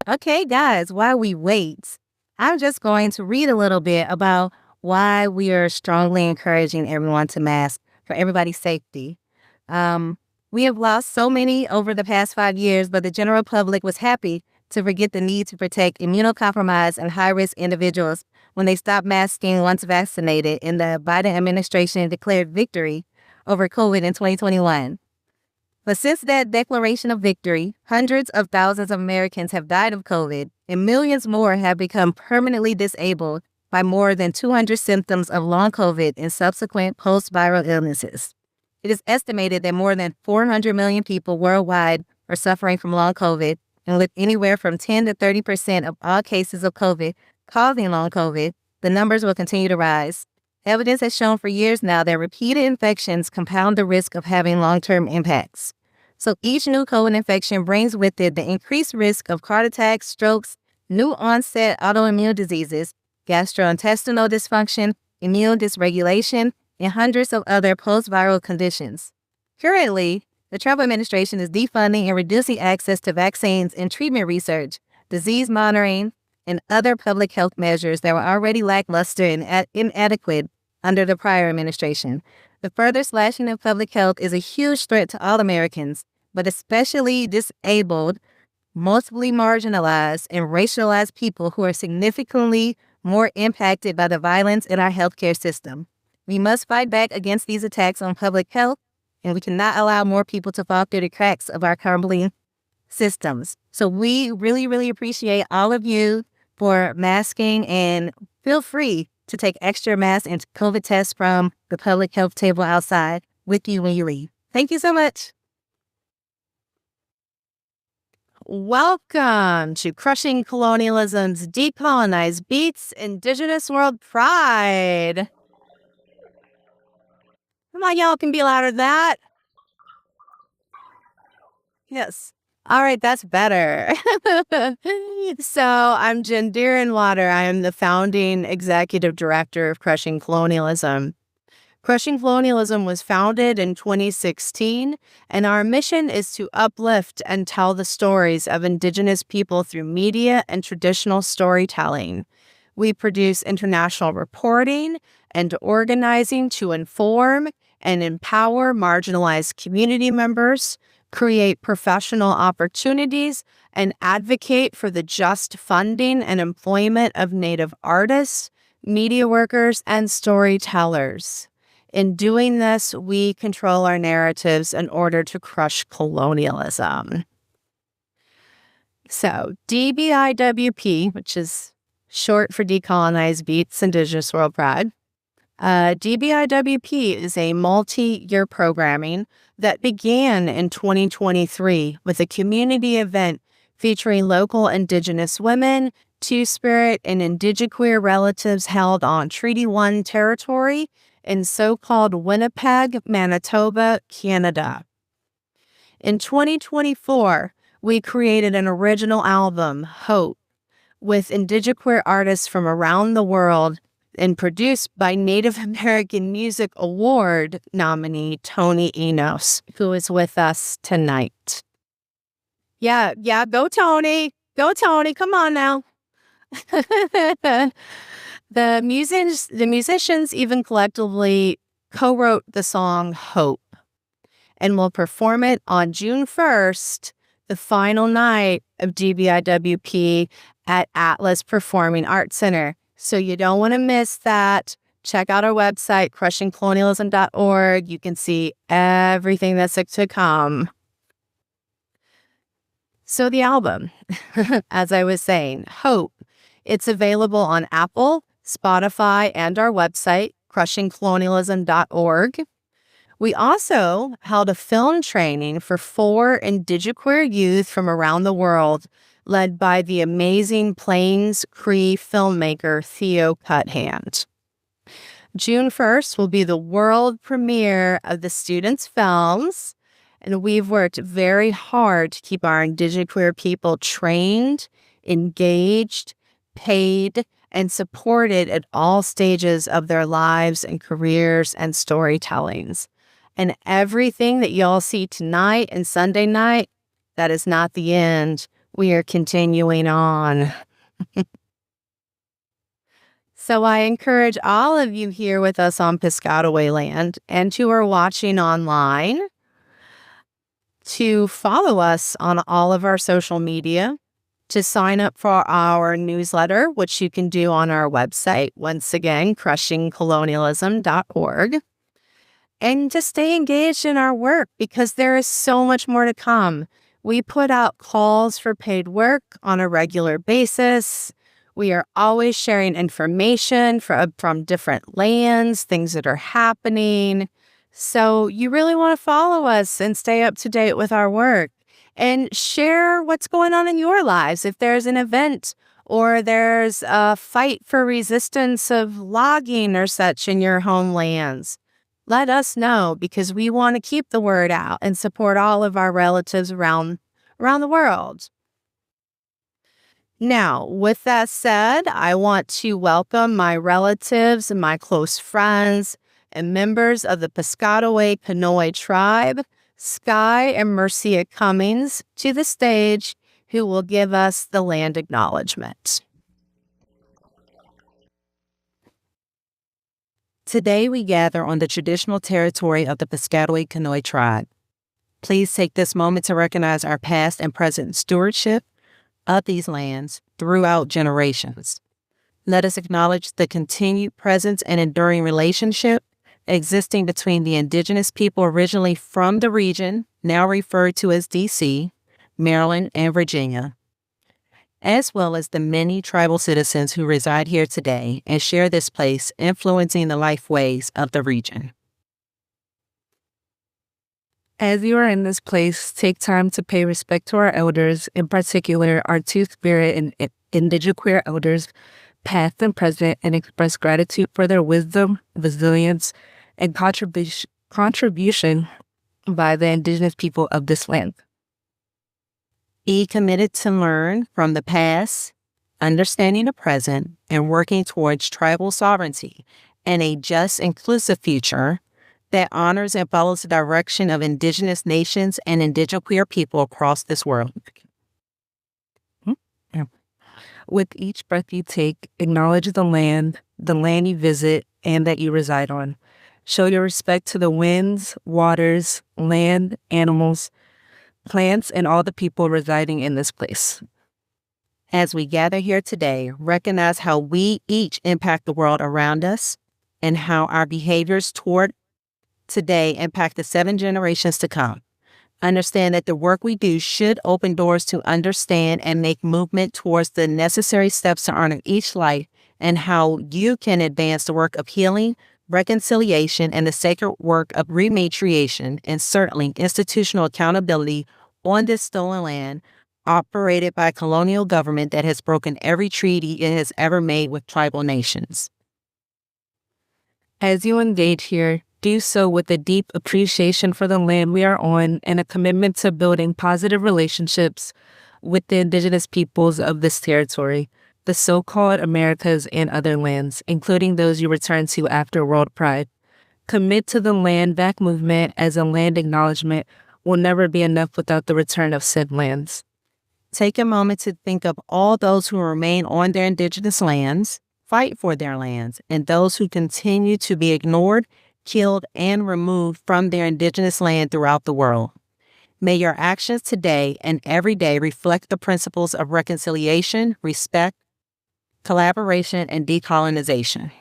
Okay, guys, while we wait, I'm just going to read a little bit about why we are strongly encouraging everyone to mask for everybody's safety. Um, we have lost so many over the past 5 years, but the general public was happy to forget the need to protect immunocompromised and high risk individuals when they stopped masking once vaccinated, and the Biden administration declared victory over COVID in 2021. But since that declaration of victory, hundreds of thousands of Americans have died of COVID, and millions more have become permanently disabled by more than 200 symptoms of long COVID and subsequent post-viral illnesses. It is estimated that more than 400 million people worldwide are suffering from long COVID, and with anywhere from 10 to 30% of all cases of COVID causing long COVID, the numbers will continue to rise. Evidence has shown for years now that repeated infections compound the risk of having long-term impacts. So each new COVID infection brings with it the increased risk of heart attacks, strokes, new onset autoimmune diseases, gastrointestinal dysfunction, immune dysregulation, and hundreds of other post-viral conditions. Currently, the Trump administration is defunding and reducing access to vaccines and treatment research, disease monitoring, and other public health measures that were already lackluster and inadequate under the prior administration. The further slashing of public health is a huge threat to all Americans, but especially disabled, mostly marginalized, and racialized people who are significantly more impacted by the violence in our healthcare system. We must fight back against these attacks on public health, and we cannot allow more people to fall through the cracks of our crumbling systems. So we really, really appreciate all of you for masking, and feel free to take extra masks and COVID tests from the public health table outside with you when you leave. Thank you so much. Welcome to Crushing Colonialism's Decolonized Beats Indigenous World Pride. Come on, y'all can be louder than that. Yes. All right, that's better. So I'm Jen Deerenwater. I am the founding executive director of Crushing Colonialism. Crushing Colonialism was founded in 2016, and our mission is to uplift and tell the stories of Indigenous people through media and traditional storytelling. We produce international reporting and organizing to inform and empower marginalized community members, create professional opportunities, and advocate for the just funding and employment of Native artists, media workers, and storytellers. In doing this, we control our narratives in order to crush colonialism. So DBIWP, which is short for Decolonized Beats Indigenous World Pride, DBIWP is a multi-year programming that began in 2023 with a community event featuring local Indigenous women, Two-Spirit, and Indigiqueer relatives held on Treaty 1 territory in so-called Winnipeg, Manitoba, Canada. In 2024, we created an original album, Hope, with Indigiqueer artists from around the world and produced by Native American Music Award nominee Tony Enos, who is with us tonight. Yeah, go Tony. Go Tony, come on now. The musicians even collectively co-wrote the song Hope and will perform it on June 1st, the final night of DBIWP at Atlas Performing Arts Center. So you don't want to miss that. Check out our website, crushingcolonialism.org. You can see everything that's to come. So the album, as I was saying, Hope, it's available on Apple, Spotify, and our website, crushingcolonialism.org. We also held a film training for 4 Indigiqueer youth from around the world, led by the amazing Plains Cree filmmaker Theo Cuthand. June 1st will be the world premiere of the students' films, and we've worked very hard to keep our Indigiqueer people trained, engaged, paid, and supported at all stages of their lives and careers and storytellings. And everything that y'all see tonight and Sunday night, that is not the end. we are continuing on. So I encourage all of you here with us on Piscataway land and who are watching online to follow us on all of our social media, to sign up for our newsletter, which you can do on our website, once again, crushingcolonialism.org, and to stay engaged in our work because there is so much more to come. We put out calls for paid work on a regular basis. We are always sharing information from different lands, things that are happening. So you really want to follow us and stay up to date with our work and share what's going on in your lives. If there's an event or there's a fight for resistance of logging or such in your homelands, let us know because we want to keep the word out and support all of our relatives around the world. Now, with that said, I want to welcome my relatives and my close friends and members of the Piscataway Conoy tribe, Sky and Mercia Cummings, to the stage, who will give us the land acknowledgement. Today we gather on the traditional territory of the Piscataway Conoy tribe. Please take this moment to recognize our past and present stewardship of these lands throughout generations. Let us acknowledge the continued presence and enduring relationship existing between the indigenous people originally from the region, now referred to as D.C., Maryland, and Virginia, as well as the many tribal citizens who reside here today and share this place, influencing the life ways of the region. As you are in this place, take time to pay respect to our elders, in particular our Two-Spirit and Indigenous queer elders, past and present, and express gratitude for their wisdom, resilience, and contribution by the Indigenous people of this land. Be committed to learn from the past, understanding the present, and working towards tribal sovereignty and a just, inclusive future that honors and follows the direction of Indigenous nations and Indigenous queer people across this world. With each breath you take, acknowledge the land you visit, and that you reside on. Show your respect to the winds, waters, land, animals, plants, and all the people residing in this place. As we gather here today, recognize how we each impact the world around us and how our behaviors toward today impact the 7 generations to come. Understand that the work we do should open doors to understand and make movement towards the necessary steps to honor each life and how you can advance the work of healing, reconciliation, and the sacred work of rematriation and certainly institutional accountability on this stolen land operated by a colonial government that has broken every treaty it has ever made with tribal nations. As you engage here, do so with a deep appreciation for the land we are on and a commitment to building positive relationships with the Indigenous peoples of this territory, the so-called Americas and other lands, including those you return to after World Pride. Commit to the Land Back movement, as a land acknowledgement will never be enough without the return of said lands. Take a moment to think of all those who remain on their Indigenous lands, fight for their lands, and those who continue to be ignored, killed, and removed from their Indigenous land throughout the world. May your actions today and every day reflect the principles of reconciliation, respect, collaboration, and decolonization.